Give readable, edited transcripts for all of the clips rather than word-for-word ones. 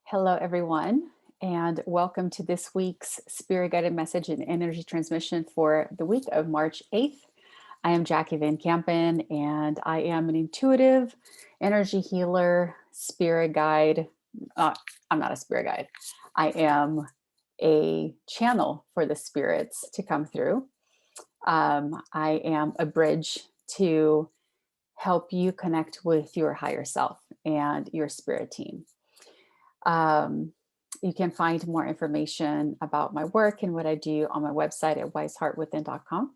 Hello, everyone, and welcome to this week's Spirit Guided Message and Energy Transmission for the week of March 8th. I am Jackie Van Kampen, and I am an intuitive energy healer, spirit guide. Uh, I'm not a spirit guide, I am a channel for the spirits to come through. I am a bridge to help you connect with your higher self and your spirit team. Um, you can find more information about my work and what I do on my website at wiseheartwithin.com.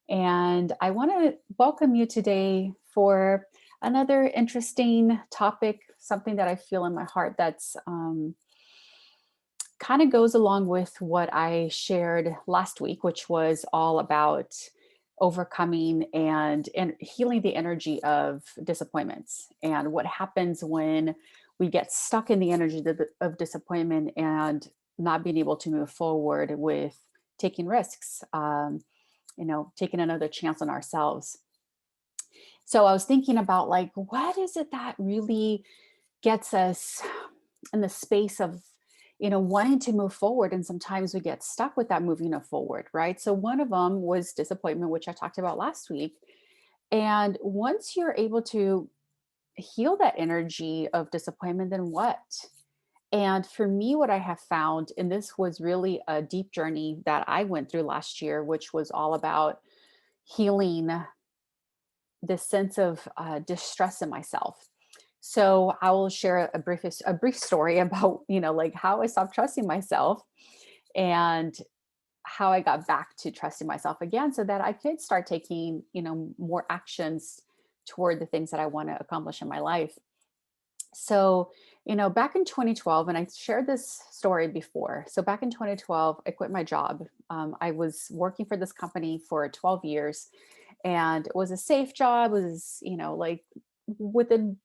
And I want to welcome you today for another interesting topic, something that I feel in my heart that's kind of goes along with what I shared last week, which was all about overcoming and healing the energy of disappointments and what happens when we get stuck in the energy of disappointment and not being able to move forward with taking risks, taking another chance on ourselves. So I was thinking about, like, what is it that really gets us in the space of wanting to move forward, and sometimes we get stuck with that moving forward, right? So one of them was disappointment, which I talked about last week. And once you're able to heal that energy of disappointment, then what? And for me, what I have found, and this was really a deep journey that I went through last year, which was all about healing this sense of distress in myself. So I will share a brief story about, like, how I stopped trusting myself and how I got back to trusting myself again so that I could start taking, more actions toward the things that I want to accomplish in my life. So, back in 2012, and I shared this story before. So back in 2012, I quit my job. I was working for this company for 12 years, and it was a safe job. It was, like, within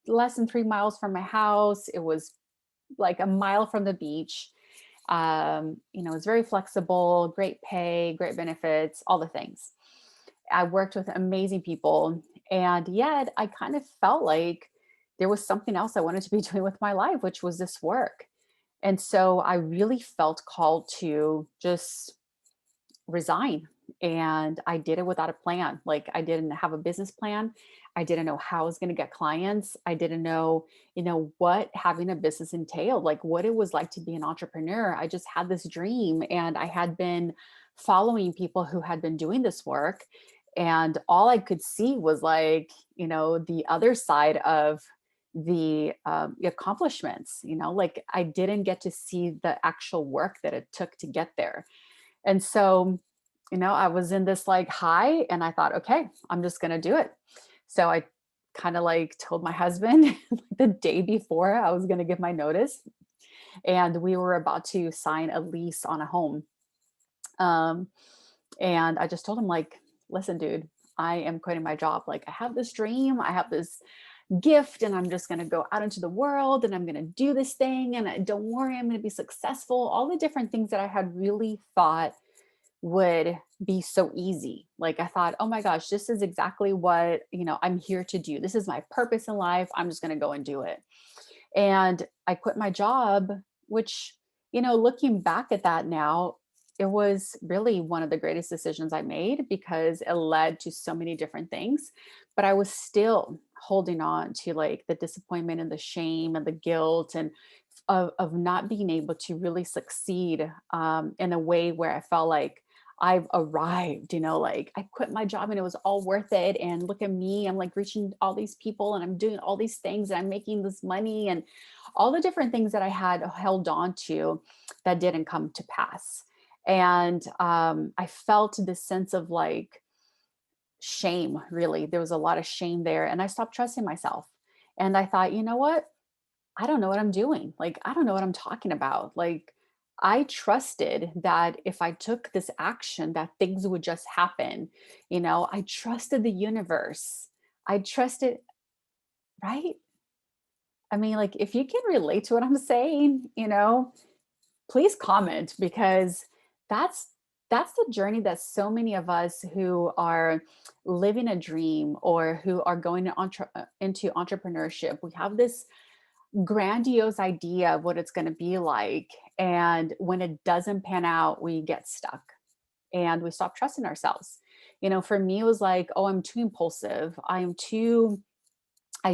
less than 3 miles from my house. It was like a mile from the beach. It was very flexible, great pay, great benefits, all the things. I worked with amazing people. And yet I kind of felt like there was something else I wanted to be doing with my life, which was this work. And so I really felt called to just resign. And I did it without a plan. Like, I didn't have a business plan. I didn't know how I was going to get clients. I didn't know, what having a business entailed, like what it was like to be an entrepreneur. I just had this dream, and I had been following people who had been doing this work. And all I could see was, like, the other side of the accomplishments, like I didn't get to see the actual work that it took to get there. And so, I was in this, like, high, and I thought, okay, I'm just going to do it. So I kind of, like, told my husband the day before I was going to give my notice, and we were about to sign a lease on a home. Um, and I just told him, like, listen, dude, I am quitting my job. Like, I have this dream, I have this gift, and I'm just going to go out into the world and I'm going to do this thing. And don't worry, I'm going to be successful. All the different things that I had really thought would be so easy. Like, I thought, oh my gosh, this is exactly what, I'm here to do. This is my purpose in life. I'm just going to go and do it. And I quit my job, which, looking back at that now, it was really one of the greatest decisions I made because it led to so many different things. But I was still holding on to, like, the disappointment and the shame and the guilt and of not being able to really succeed in a way where I felt like I've arrived, like I quit my job and it was all worth it. And look at me, I'm like reaching all these people and I'm doing all these things and I'm making this money and all the different things that I had held on to that didn't come to pass. And I felt this sense of, like, shame, really. There was a lot of shame there. And I stopped trusting myself. And I thought, you know what? I don't know what I'm doing. Like, I don't know what I'm talking about. Like, I trusted that if I took this action, that things would just happen. I trusted the universe. I trusted, right? I mean, like, if you can relate to what I'm saying, please comment, because that's that's the journey that so many of us who are living a dream or who are going into entrepreneurship, we have this grandiose idea of what it's going to be like. And when it doesn't pan out, we get stuck and we stop trusting ourselves. For me, it was like, oh, I'm too impulsive. I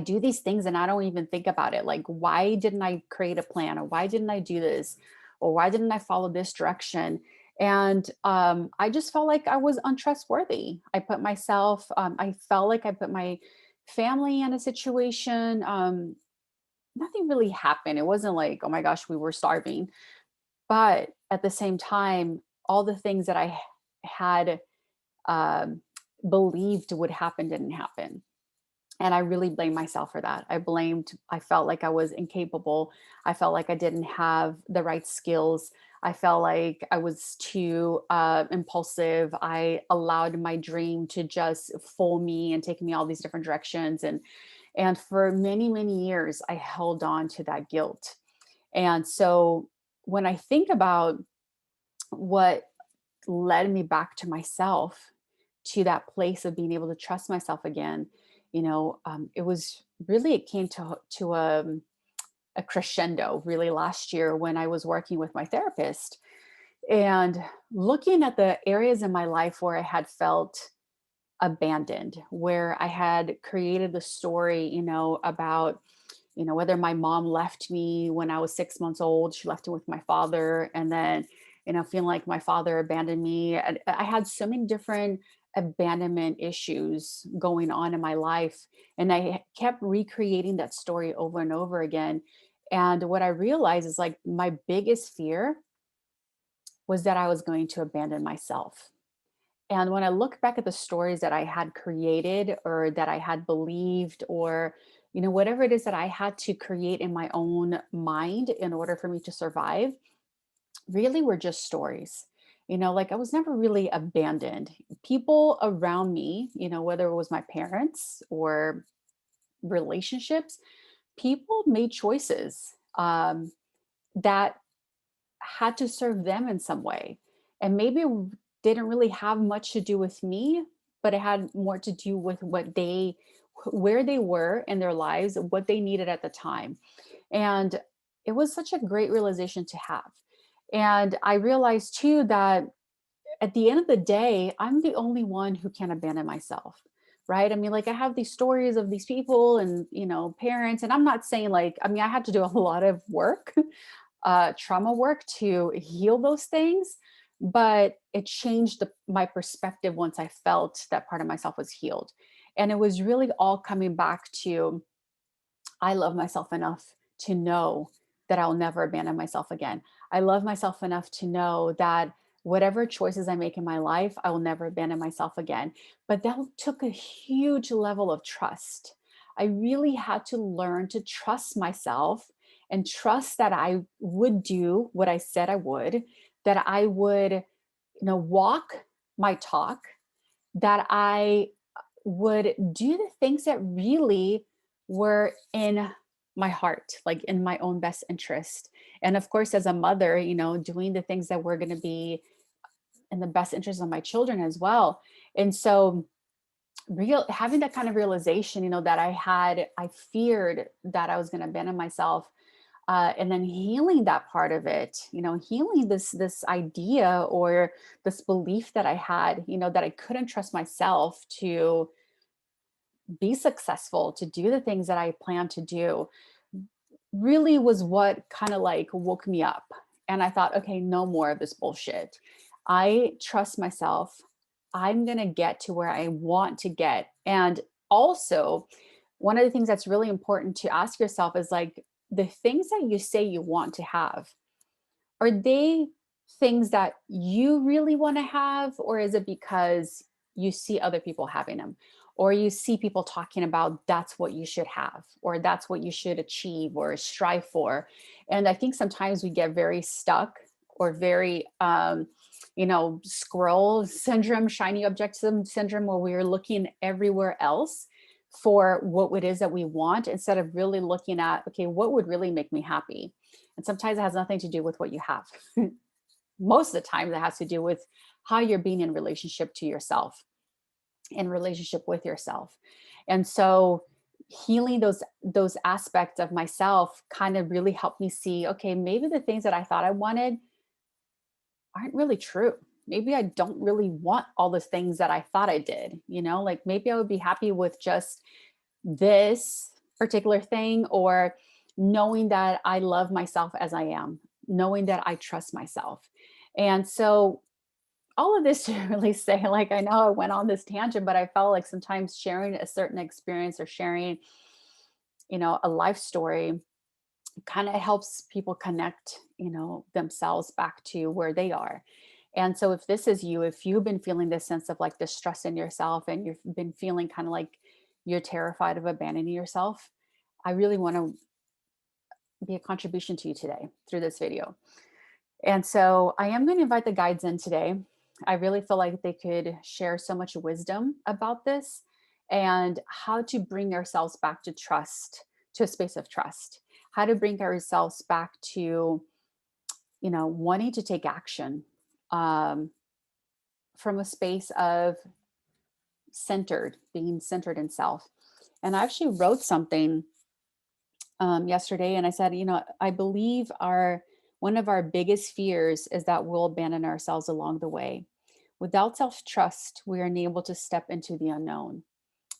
do these things and I don't even think about it. Like, why didn't I create a plan? Or why didn't I do this? Or why didn't I follow this direction? And I just felt like I was untrustworthy. I felt like I put my family in a situation. Nothing really happened. It wasn't like, oh my gosh, we were starving. But at the same time, all the things that I had um, believed would happen didn't happen. And I really blame myself for that. I felt like I was incapable. I felt like I didn't have the right skills. I felt like I was too impulsive. I allowed my dream to just fool me and take me all these different directions. And for many, many years, I held on to that guilt. And so when I think about what led me back to myself, to that place of being able to trust myself again, it came to a crescendo really last year when I was working with my therapist and looking at the areas in my life where I had felt abandoned, where I had created the story, about whether my mom left me when I was 6 months old, she left me with my father, and then, feeling like my father abandoned me. I had so many different abandonment issues going on in my life. And I kept recreating that story over and over again. And what I realized is like my biggest fear was that I was going to abandon myself. And when I look back at the stories that I had created or that I had believed, or, whatever it is that I had to create in my own mind in order for me to survive, really were just stories. Like I was never really abandoned. People around me, whether it was my parents or relationships, people made choices that had to serve them in some way. And maybe it didn't really have much to do with me, but it had more to do with where they were in their lives, what they needed at the time. And it was such a great realization to have. And I realized too that at the end of the day, I'm the only one who can abandon myself. Right. I mean, like I have these stories of these people and, parents, and I'm not saying like, I mean, I had to do a lot of work, trauma work to heal those things, but it changed my perspective once I felt that part of myself was healed. And it was really all coming back to I love myself enough to know that I'll never abandon myself again. I love myself enough to know that whatever choices I make in my life, I will never abandon myself again. But that took a huge level of trust. I really had to learn to trust myself and trust that I would do what I said I would, that I would, walk my talk, that I would do the things that really were in my heart, like in my own best interest. And of course, as a mother, doing the things that were going to be in the best interest of my children as well. And so, having that kind of realization, that I feared that I was going to abandon myself, and then healing that part of it, healing this idea or this belief that I had, that I couldn't trust myself to be successful, to do the things that I plan to do, really was what kind of like woke me up. And I thought, okay, no more of this bullshit. I trust myself. I'm going to get to where I want to get. And also, one of the things that's really important to ask yourself is like the things that you say you want to have, are they things that you really want to have, or is it because you see other people having them? Or you see people talking about that's what you should have, or that's what you should achieve or strive for. And I think sometimes we get very stuck or very, squirrel syndrome, shiny object syndrome, where we're looking everywhere else for what it is that we want instead of really looking at, okay, what would really make me happy? And sometimes it has nothing to do with what you have. Most of the time, it has to do with how you're being in relationship to yourself, in relationship with yourself. And so healing those aspects of myself kind of really helped me see, okay, maybe the things that I thought I wanted aren't really true. Maybe I don't really want all the things that I thought I did, like maybe I would be happy with just this particular thing, or knowing that I love myself as I am, knowing that I trust myself. And so all of this to really say, like, I know I went on this tangent, but I felt like sometimes sharing a certain experience or sharing, a life story kind of helps people connect, themselves back to where they are. And so if this is you, if you've been feeling this sense of like distrust in yourself, and you've been feeling kind of like you're terrified of abandoning yourself, I really want to be a contribution to you today through this video. And so I am going to invite the guides in today. I really feel like they could share so much wisdom about this and how to bring ourselves back to trust, to a space of trust, how to bring ourselves back to, wanting to take action, um, from a space of being centered in self. And I actually wrote something yesterday, and I said, I believe one of our biggest fears is that we'll abandon ourselves along the way. Without self trust, we are unable to step into the unknown,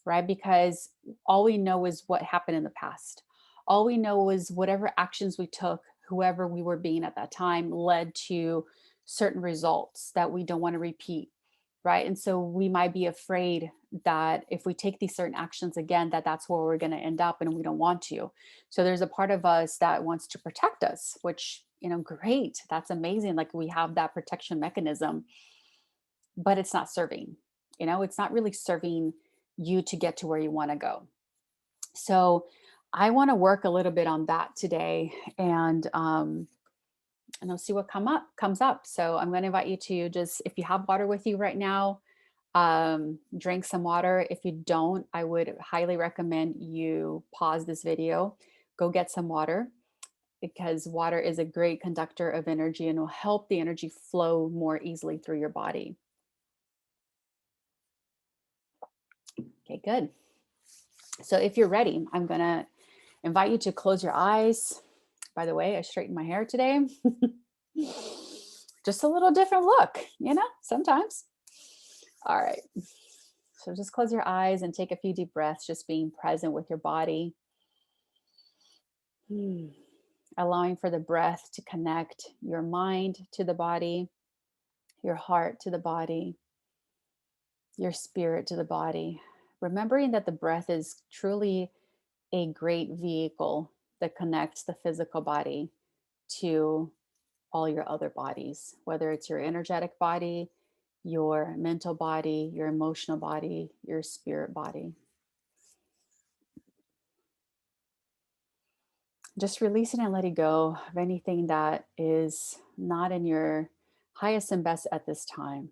right? Because all we know is what happened in the past. All we know is whatever actions we took, whoever we were being at that time, led to certain results that we don't want to repeat, right? And so we might be afraid that if we take these certain actions again, that's where we're going to end up, and we don't want to. So there's a part of us that wants to protect us, which, great, that's amazing. Like, we have that protection mechanism, but it's not serving, it's not really serving you to get to where you want to go. So I want to work a little bit on that today, and I'll see what comes up. So I'm going to invite you to, just, if you have water with you right now, drink some water. If you don't, I would highly recommend you pause this video, go get some water, because water is a great conductor of energy and will help the energy flow more easily through your body. Okay, good. So if you're ready, I'm going to invite you to close your eyes. By the way, I straightened my hair today. Just a little different look, sometimes. All right. So just close your eyes and take a few deep breaths, just being present with your body. Allowing for the breath to connect your mind to the body, your heart to the body, your spirit to the body. Remembering that the breath is truly a great vehicle that connects the physical body to all your other bodies, whether it's your energetic body, your mental body, your emotional body, your spirit body. Just releasing and letting go of anything that is not in your highest and best at this time,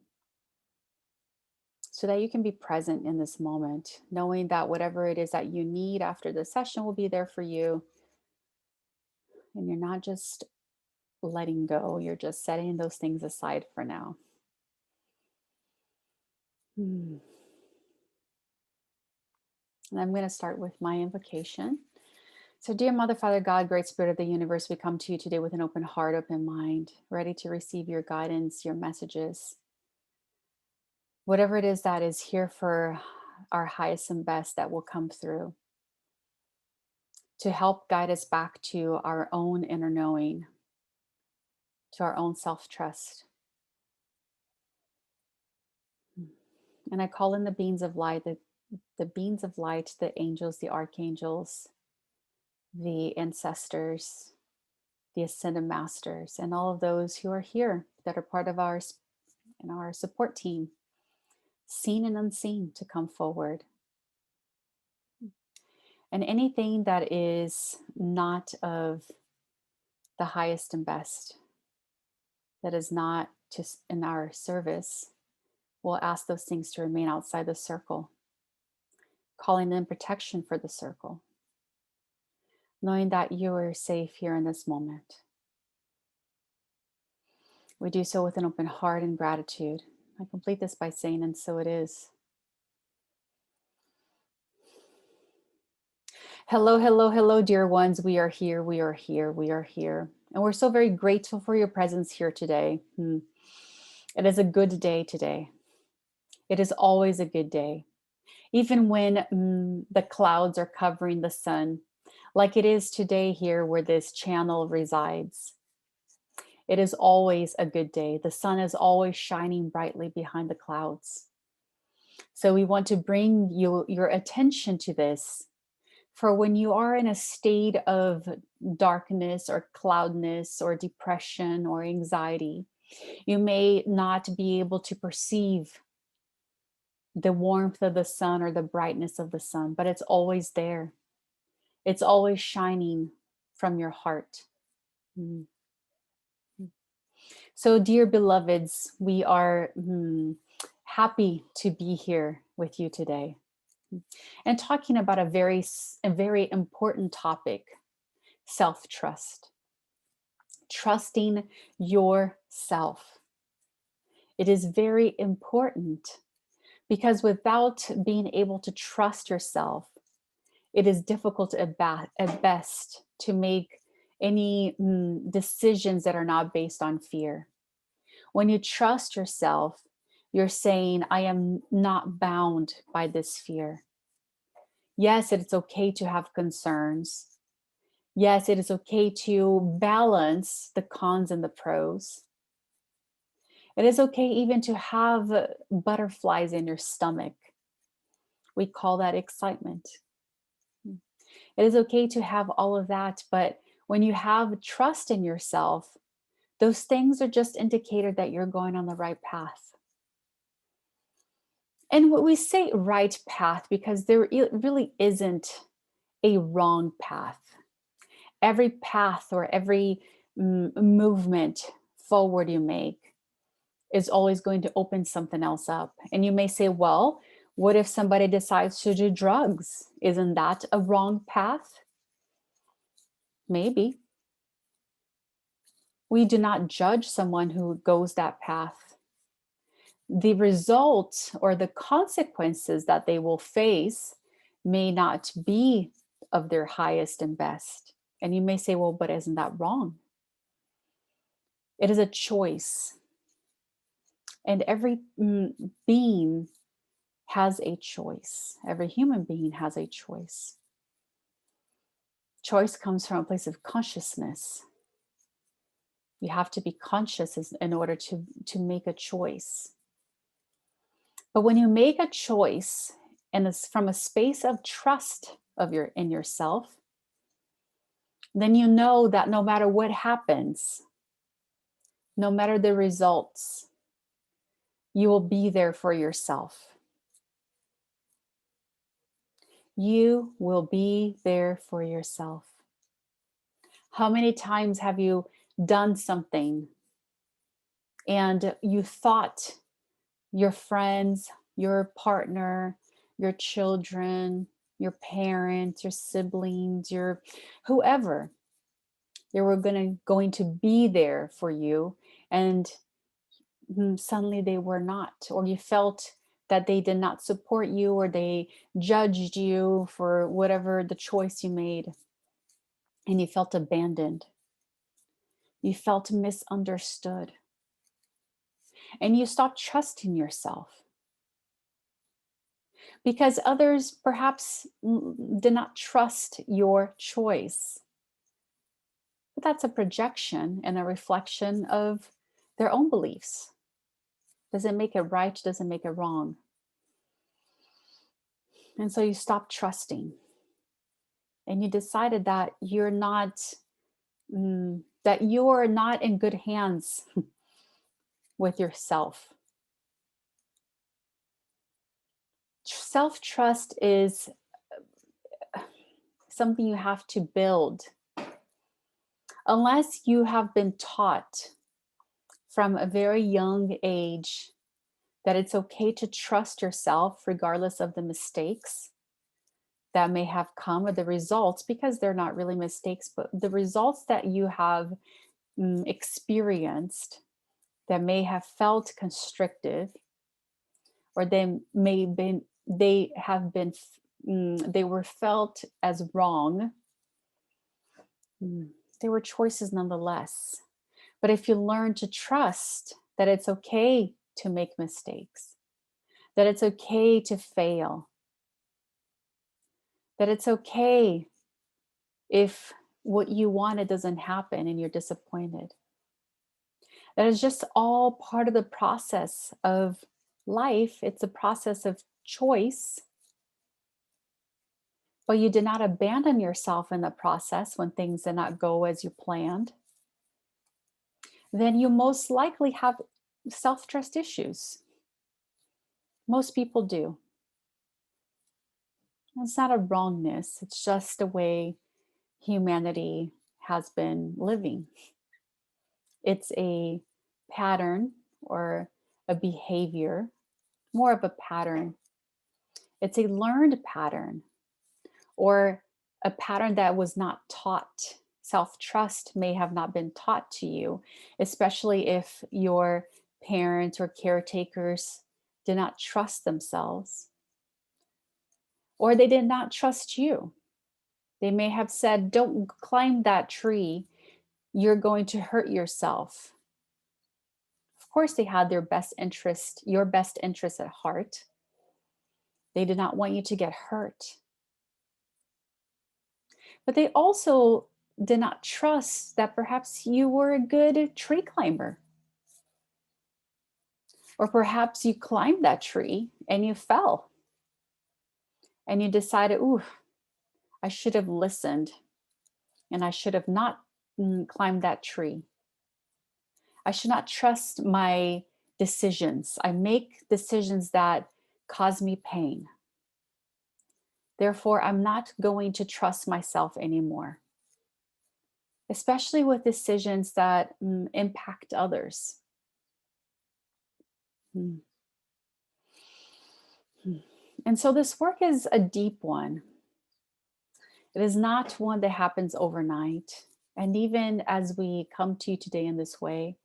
so that you can be present in this moment, knowing that whatever it is that you need after the session will be there for you. And you're not just letting go, you're just setting those things aside for now. And I'm going to start with my invocation. So, dear Mother, Father, God, Great Spirit of the universe, we come to you today with an open heart, open mind, ready to receive your guidance, your messages, whatever it is that is here for our highest and best that will come through to help guide us back to our own inner knowing, to our own self trust. And I call in the beings of light, the beings of light, the angels, the archangels, the ancestors, the ascended masters, and all of those who are here that are part of our support team, seen and unseen, to come forward. And anything that is not of the highest and best, that is not just in our service, we'll ask those things to remain outside the circle, calling in protection for the circle, knowing that you are safe here in this moment. We do so with an open heart and gratitude. I complete this by saying, and so it is. Hello, hello, hello, dear ones. We are here, we are here, we are here. And we're so very grateful for your presence here today. It is a good day today. It is always a good day. Even when the clouds are covering the sun, like it is today here where this channel resides. It is always a good day. The sun is always shining brightly behind the clouds. So we want to bring your attention to this. For when you are in a state of darkness or cloudness or depression or anxiety, you may not be able to perceive the warmth of the sun or the brightness of the sun, but it's always there. It's always shining from your heart. Mm. So, dear beloveds, we are happy to be here with you today and talking about a very important topic: self-trust. Trusting yourself. It is very important because without being able to trust yourself, it is difficult at best to make any decisions that are not based on fear. When you trust yourself, you're saying, I am not bound by this fear. Yes, it's okay to have concerns. Yes, it is okay to balance the cons and the pros. It is okay even to have butterflies in your stomach. We call that excitement. It is okay to have all of that, but when you have trust in yourself, those things are just indicator that you're going on the right path. And what we say right path because there really isn't a wrong path. Every path or every movement forward you make is always going to open something else up. And you may say, well, what if somebody decides to do drugs? Isn't that a wrong path? Maybe. We do not judge someone who goes that path. The result or the consequences that they will face may not be of their highest and best. And you may say, well, but isn't that wrong? It is a choice. And every being has a choice. Every human being has a choice. Choice comes from a place of consciousness. You have to be conscious in order to make a choice. But when you make a choice and it's from a space of trust in yourself, then you know that no matter what happens, no matter the results, you will be there for yourself. You will be there for yourself. How many times have you done something and you thought your friends, your partner, your children, your parents, your siblings, your whoever, they were going to be there for you, and suddenly they were not, or you felt that they did not support you, or they judged you for whatever the choice you made, and you felt abandoned. You felt misunderstood. And you stopped trusting yourself because others perhaps did not trust your choice. But that's a projection and a reflection of their own beliefs. Doesn't make it right, doesn't make it wrong. And so you stopped trusting. And you decided that you're not in good hands with yourself. Self-trust is something you have to build. Unless you have been taught from a very young age that it's okay to trust yourself regardless of the mistakes that may have come, or the results, because they're not really mistakes, but the results that you have experienced that may have felt constrictive, or they have been they were felt as wrong, mm, they were choices nonetheless. But if you learn to trust that it's okay to make mistakes, that it's okay to fail, that it's okay if what you wanted doesn't happen and you're disappointed, that is just all part of the process of life. It's a process of choice, but you did not abandon yourself in the process when things did not go as you planned. Then you most likely have self trust issues. Most people do. It's not a wrongness, it's just the way humanity has been living. It's a pattern or a behavior, more of a pattern. It's a learned pattern or a pattern that was not taught. Self trust may have not been taught to you, especially if your parents or caretakers did not trust themselves or they did not trust you. They may have said, "Don't climb that tree, you're going to hurt yourself." Of course, they had their best interest, your best interest at heart. They did not want you to get hurt. But they also did not trust that perhaps you were a good tree climber. Or perhaps you climbed that tree and you fell and you decided, "Ooh, I should have listened and I should have not climbed that tree. I should not trust my decisions. I make decisions that cause me pain. Therefore, I'm not going to trust myself anymore," especially with decisions that impact others. Mm. Mm. And so this work is a deep one. It is not one that happens overnight. And even as we come to you today in this way,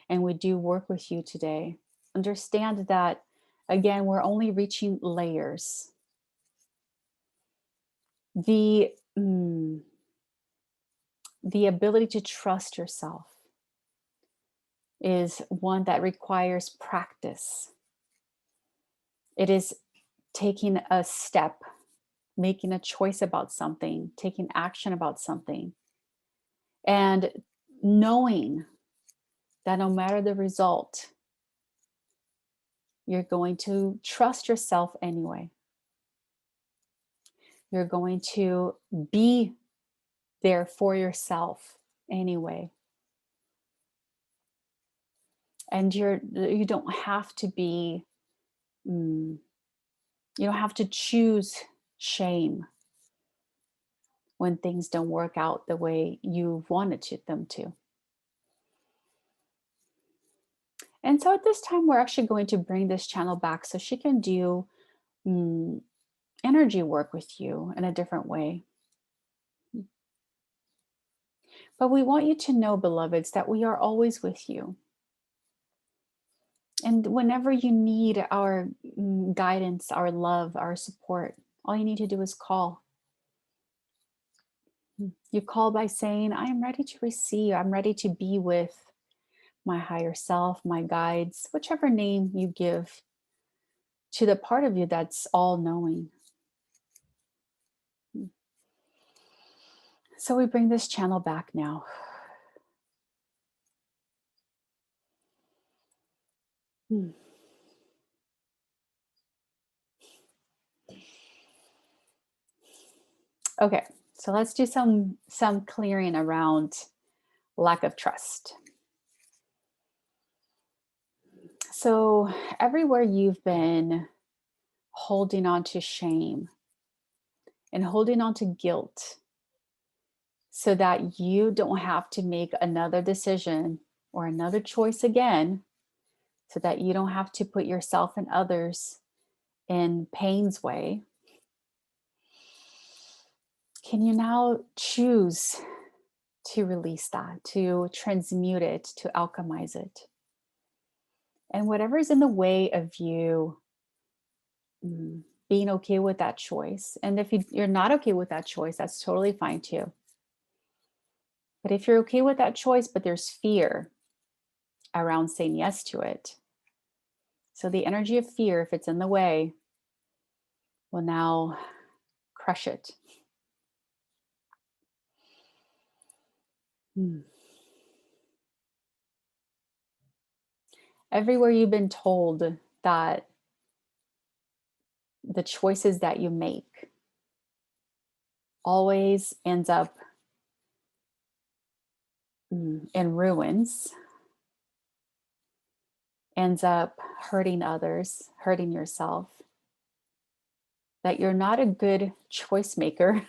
and we do work with you today, understand that, again, we're only reaching layers. The, the ability to trust yourself is one that requires practice. It is taking a step, making a choice about something, taking action about something, and knowing that no matter the result, you're going to trust yourself anyway. You're going to be there for yourself anyway. And you don't have to be, you don't have to choose shame when things don't work out the way you wanted them to. And so at this time, we're actually going to bring this channel back so she can do mm, energy work with you in a different way. But we want you to know, beloveds, that we are always with you. And whenever you need our guidance, our love, our support, all you need to do is call. You call by saying, "I am ready to receive. I'm ready to be with my higher self, my guides," whichever name you give to the part of you that's all knowing. So we bring this channel back now. Hmm. Okay, so let's do some clearing around lack of trust. So everywhere you've been holding on to shame and holding on to guilt so that you don't have to make another decision or another choice again, so that you don't have to put yourself and others in pain's way, can you now choose to release that, to transmute it, to alchemize it? And whatever is in the way of you being okay with that choice. And if you're not okay with that choice, that's totally fine too. But if you're okay with that choice, but there's fear around saying yes to it, so the energy of fear, if it's in the way, will now crush it. Hmm. Everywhere you've been told that the choices that you make always ends up in ruins, ends up hurting others, hurting yourself, that you're not a good choice maker.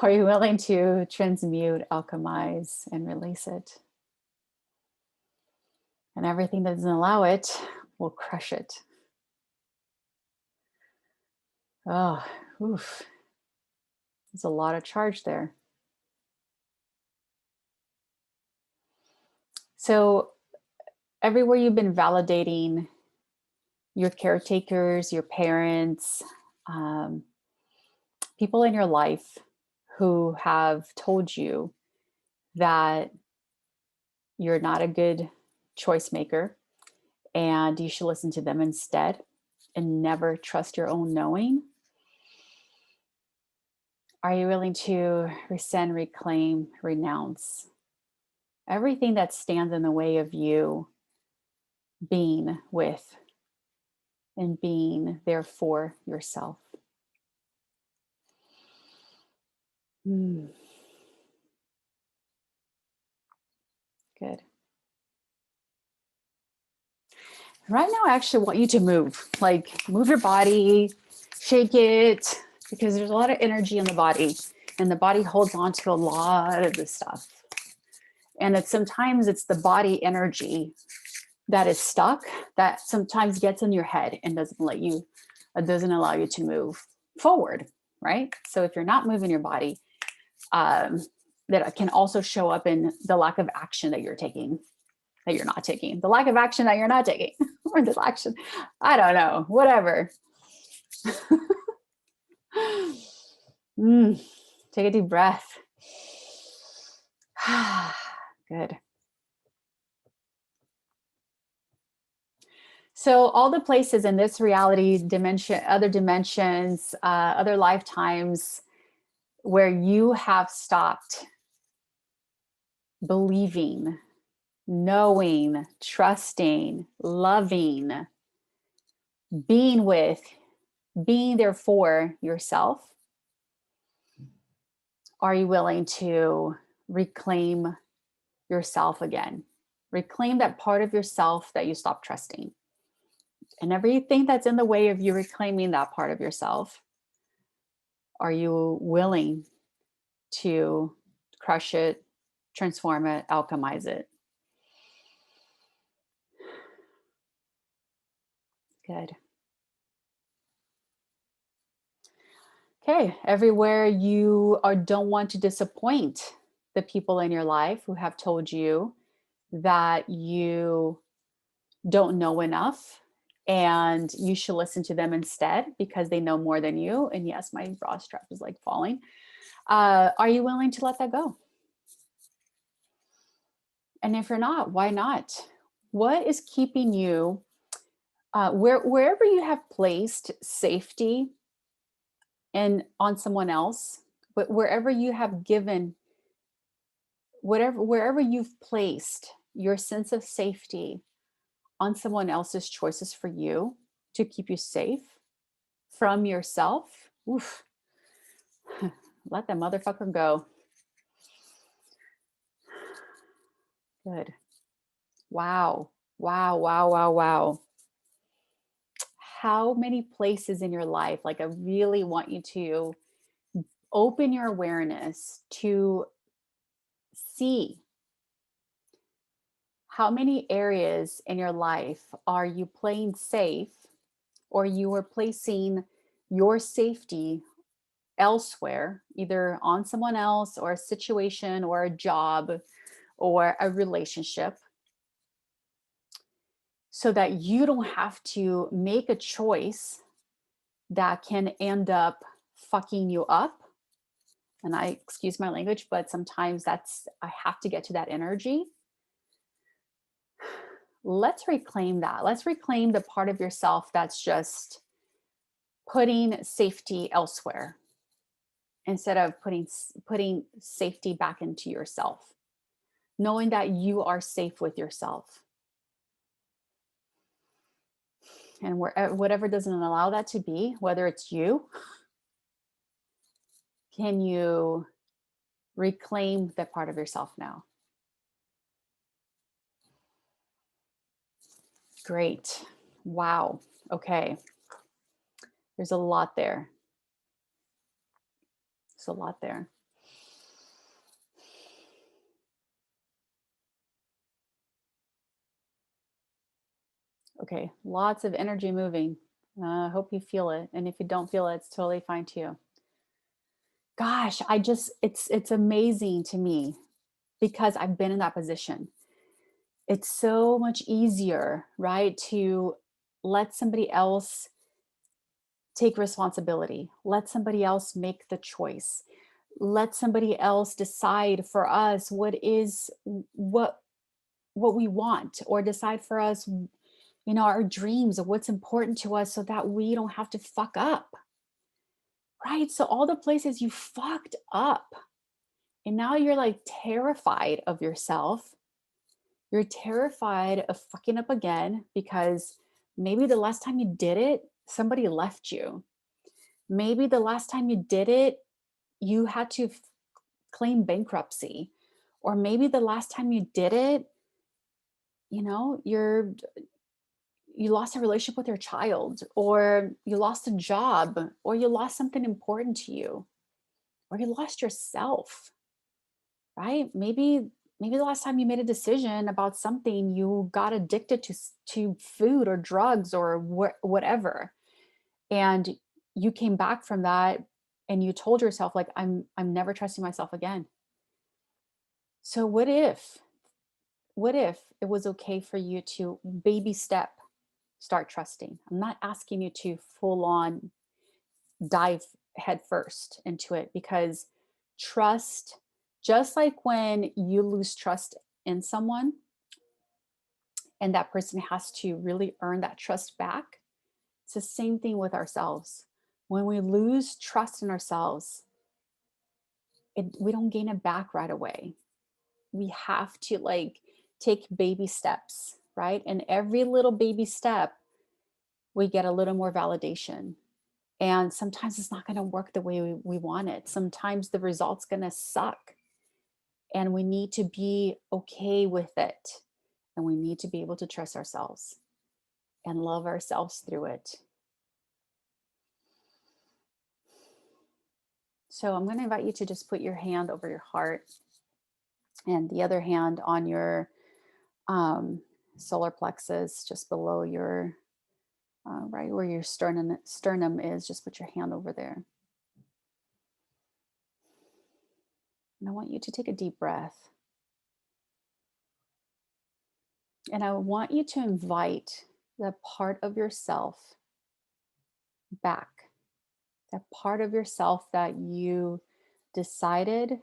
Are you willing to transmute, alchemize, and release it? And everything that doesn't allow it will crush it. Oh, oof. There's a lot of charge there. So, everywhere you've been validating your caretakers, your parents, um, people in your life who have told you that you're not a good choice maker and you should listen to them instead and never trust your own knowing. Are you willing to rescind, reclaim, renounce everything that stands in the way of you being with and being there for yourself? Mm, good. Right now, I actually want you to move, like move your body, shake it, because there's a lot of energy in the body and the body holds on to a lot of this stuff. And sometimes it's the body energy that is stuck that sometimes gets in your head and doesn't allow you to move forward, right? So if you're not moving your body, that can also show up in the lack of action that you're taking, that you're not taking, the lack of action that you're not taking, or the action, I don't know, whatever. Take a deep breath. Good. So all the places in this reality dimension, other dimensions, other lifetimes where you have stopped believing, knowing, trusting, loving, being with, being there for yourself, are you willing to reclaim yourself again? Reclaim that part of yourself that you stopped trusting. And everything that's in the way of you reclaiming that part of yourself, are you willing to crush it, transform it, alchemize it? Good. Okay, everywhere you don't want to disappoint the people in your life who have told you that you don't know enough and you should listen to them instead because they know more than you. And yes, my bra strap is like falling. Are you willing to let that go? And if you're not, why not? What is keeping you, wherever you have placed safety and on someone else, but wherever you have given, wherever you've placed your sense of safety on someone else's choices for you to keep you safe from yourself, oof, let that motherfucker go. Good. Wow. Wow. Wow. Wow. Wow. How many places in your life, like I really want you to open your awareness to see how many areas in your life are you playing safe or you are placing your safety elsewhere, either on someone else or a situation or a job or a relationship, so that you don't have to make a choice that can end up fucking you up. And I excuse my language, but sometimes that's, I have to get to that energy. Let's reclaim that. Let's reclaim the part of yourself that's just putting safety elsewhere instead of putting safety back into yourself. Knowing that you are safe with yourself. And whatever doesn't allow that to be, whether it's you, can you reclaim that part of yourself now? Great. Wow. Okay. There's a lot there. There's a lot there. Okay. Lots of energy moving. I hope you feel it. And if you don't feel it, it's totally fine too. Gosh, it's amazing to me because I've been in that position. It's so much easier, right, to let somebody else take responsibility, let somebody else make the choice, let somebody else decide for us what we want, or decide for us, our dreams, or what's important to us, so that we don't have to fuck up, right? So all the places you fucked up, and now you're like terrified of yourself. You're terrified of fucking up again because maybe the last time you did it, somebody left you. Maybe the last time you did it, you had to claim bankruptcy. Or maybe the last time you did it, you lost a relationship with your child, or you lost a job, or you lost something important to you, or you lost yourself, right? Maybe the last time you made a decision about something, you got addicted to food or drugs or whatever, and you came back from that, and you told yourself, like, I'm never trusting myself again. So what if it was okay for you to baby step start trusting? I'm not asking you to full on dive headfirst into it, because trust, just like when you lose trust in someone and that person has to really earn that trust back, it's the same thing with ourselves. When we lose trust in ourselves, we don't gain it back right away. We have to, like, take baby steps, right? And every little baby step, we get a little more validation. And sometimes it's not going to work the way we want it. Sometimes the result's going to suck. And we need to be okay with it. And we need to be able to trust ourselves and love ourselves through it. So I'm going to invite you to just put your hand over your heart and the other hand on your solar plexus, just below your, right where your sternum is. Just put your hand over there. And I want you to take a deep breath. And I want you to invite that part of yourself back, that part of yourself that you decided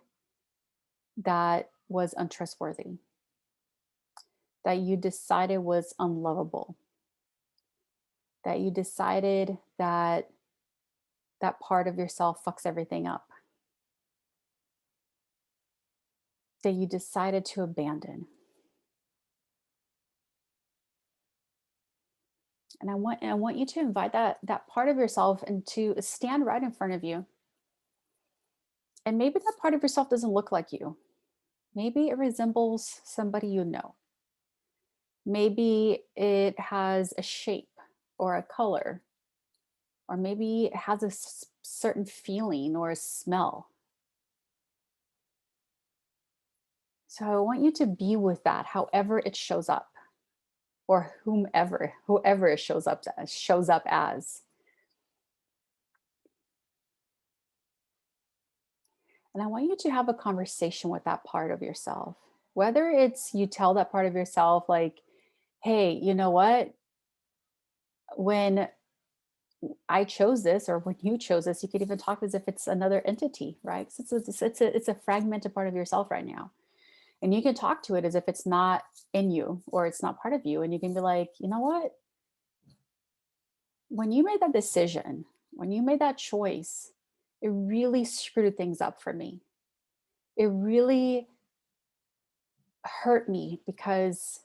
that was untrustworthy, that you decided was unlovable, that you decided that that part of yourself fucks everything up, that you decided to abandon. And I want you to invite that part of yourself and to stand right in front of you. And maybe that part of yourself doesn't look like you. Maybe it resembles somebody you know. Maybe it has a shape or a color, or maybe it has a certain feeling or a smell. So I want you to be with that, however it shows up, or whoever it shows up as. And I want you to have a conversation with that part of yourself. Whether it's you tell that part of yourself, like, hey, you know what? When I chose this, or when you chose this, you could even talk as if it's another entity, right? 'Cause it's a fragmented part of yourself right now. And you can talk to it as if it's not in you or it's not part of you. And you can be like, you know what? When you made that decision, when you made that choice, it really screwed things up for me. It really hurt me because,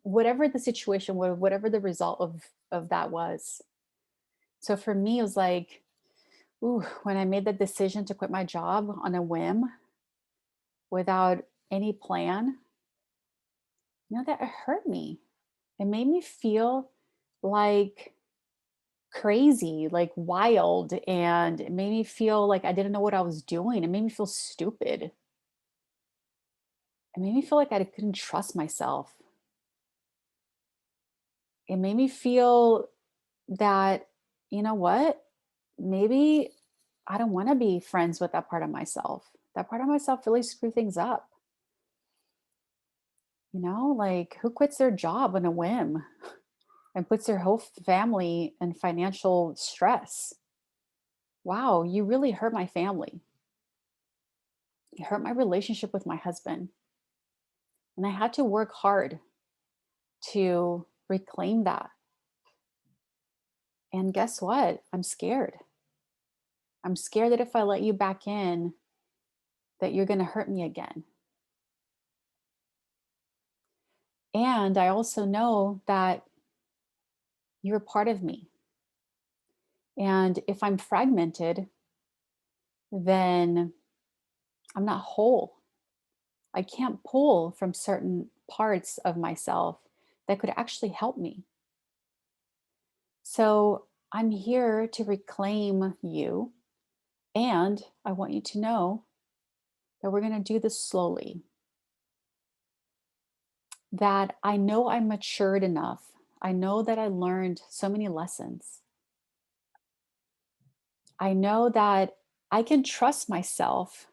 whatever the situation was, whatever the result of that was. So for me, it was like, ooh, when I made the decision to quit my job on a whim without any plan, that hurt me. It made me feel like crazy, like wild, and it made me feel like I didn't know what I was doing. It made me feel stupid. It made me feel like I couldn't trust myself. It made me feel that, you know what? Maybe I don't want to be friends with that part of myself. That part of myself really screw things up. Like who quits their job on a whim and puts their whole family in financial stress? Wow, you really hurt my family. You hurt my relationship with my husband. And I had to work hard to reclaim that. And guess what? I'm scared. I'm scared that if I let you back in, that you're going to hurt me again. And I also know that you're a part of me. And if I'm fragmented, then I'm not whole. I can't pull from certain parts of myself that could actually help me. So I'm here to reclaim you. And I want you to know that we're going to do this slowly. That I know I'm matured enough. I know that I learned so many lessons. I know that I can trust myself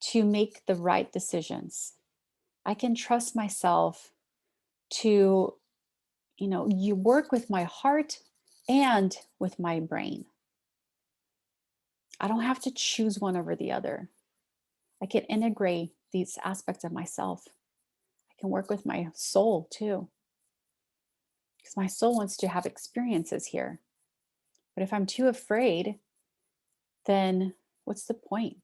to make the right decisions. I can trust myself to, you work with my heart and with my brain. I don't have to choose one over the other. I can integrate these aspects of myself. I can work with my soul too, because my soul wants to have experiences here. But if I'm too afraid, then what's the point?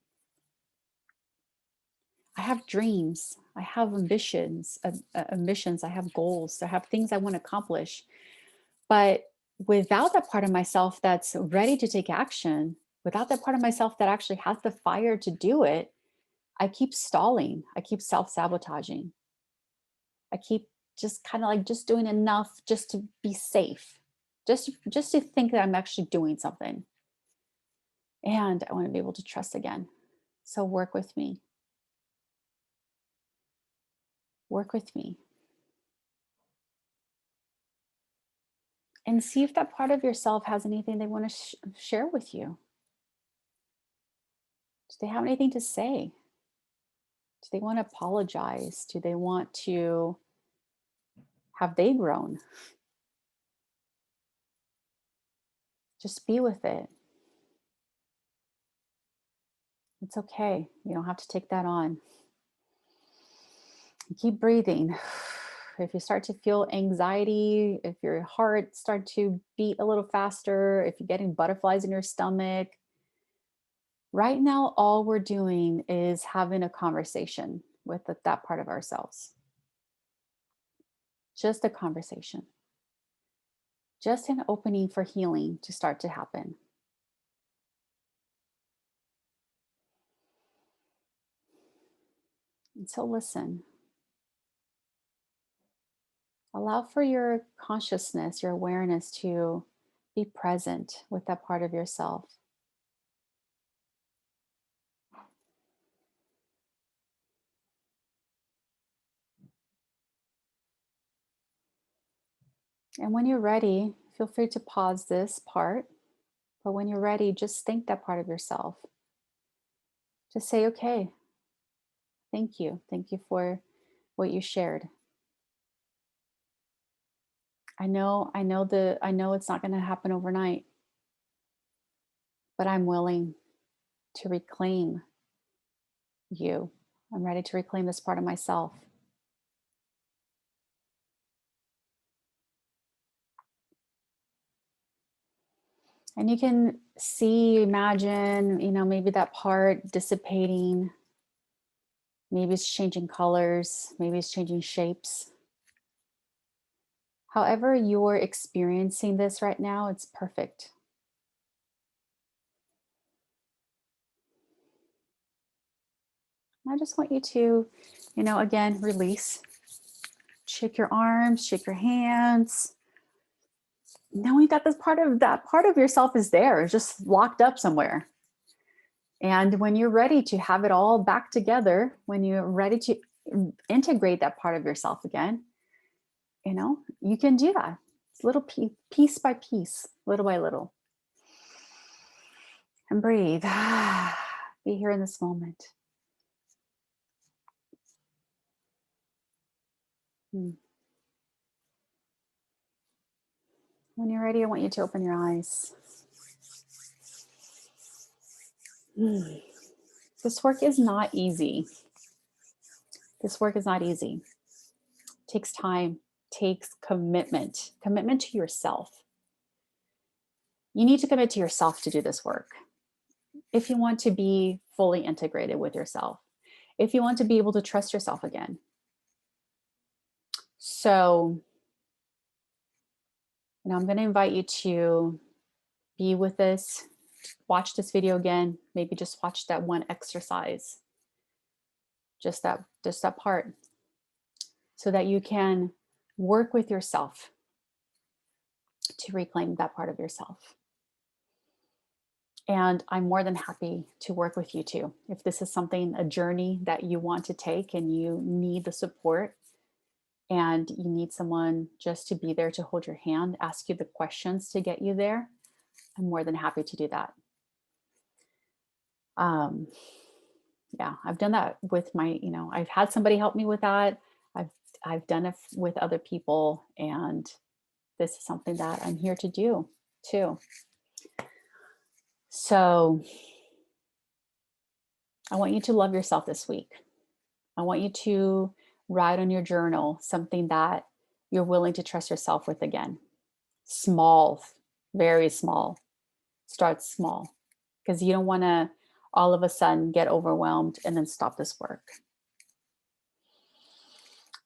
I have dreams. I have ambitions. I have goals. I have things I want to accomplish. But without that part of myself that's ready to take action, without that part of myself that actually has the fire to do it, I keep stalling. I keep self sabotaging. I keep just kind of like just doing enough just to be safe, just to think that I'm actually doing something. And I want to be able to trust again. So work with me. Work with me. And see if that part of yourself has anything they want to share with you. Do they have anything to say? Do they want to apologize? Do they want to have they grown? Just be with it. It's okay. You don't have to take that on. Keep breathing. If you start to feel anxiety, if your heart start to beat a little faster, if you're getting butterflies in your stomach, right now all we're doing is having a conversation with that part of ourselves. Just a conversation. Just an opening for healing to start to happen. And so listen. Allow for your consciousness, your awareness to be present with that part of yourself. And when you're ready, feel free to pause this part. But when you're ready, just thank that part of yourself. Just say, okay, thank you. Thank you for what you shared. I know it's not going to happen overnight, but I'm willing to reclaim you. I'm ready to reclaim this part of myself. And you can see, imagine, maybe that part dissipating. Maybe it's changing colors. Maybe it's changing shapes. However, you're experiencing this right now, it's perfect. I just want you to, again, release. Shake your arms, shake your hands. Knowing that that part of yourself is there, just locked up somewhere. And when you're ready to have it all back together, when you're ready to integrate that part of yourself again, you can do that. It's little piece by piece, little by little. And breathe. Be here in this moment. When you're ready, I want you to open your eyes. This work is not easy. This work is not easy. It takes time, takes commitment to yourself. You need to commit to yourself to do this work. If you want to be fully integrated with yourself, if you want to be able to trust yourself again. So, I'm going to invite you to be with this, watch this video again, maybe just watch that one exercise, just that part, so that you can work with yourself to reclaim that part of yourself. And I'm more than happy to work with you too. If this is a journey that you want to take and you need the support and you need someone just to be there to hold your hand, ask you the questions to get you there, I'm more than happy to do that. Yeah, I've done that with I've had somebody help me with that. I've done it with other people, and this is something that I'm here to do too. So I want you to love yourself this week. I want you to write on your journal something that you're willing to trust yourself with again. Small, very small. Start small, because you don't want to all of a sudden get overwhelmed and then stop this work.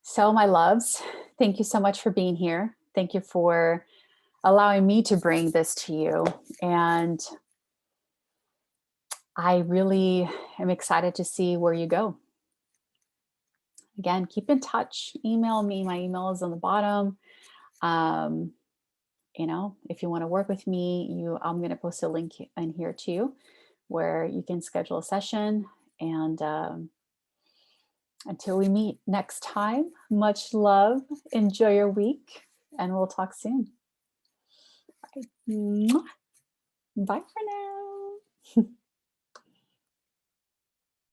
So my loves, thank you so much for being here. Thank you for allowing me to bring this to you. And I really am excited to see where you go. Again, keep in touch. Email me. My email is on the bottom. If you want to work with me, I'm going to post a link in here too, where you can schedule a session. And until we meet next time, much love. Enjoy your week, and we'll talk soon. Bye for now.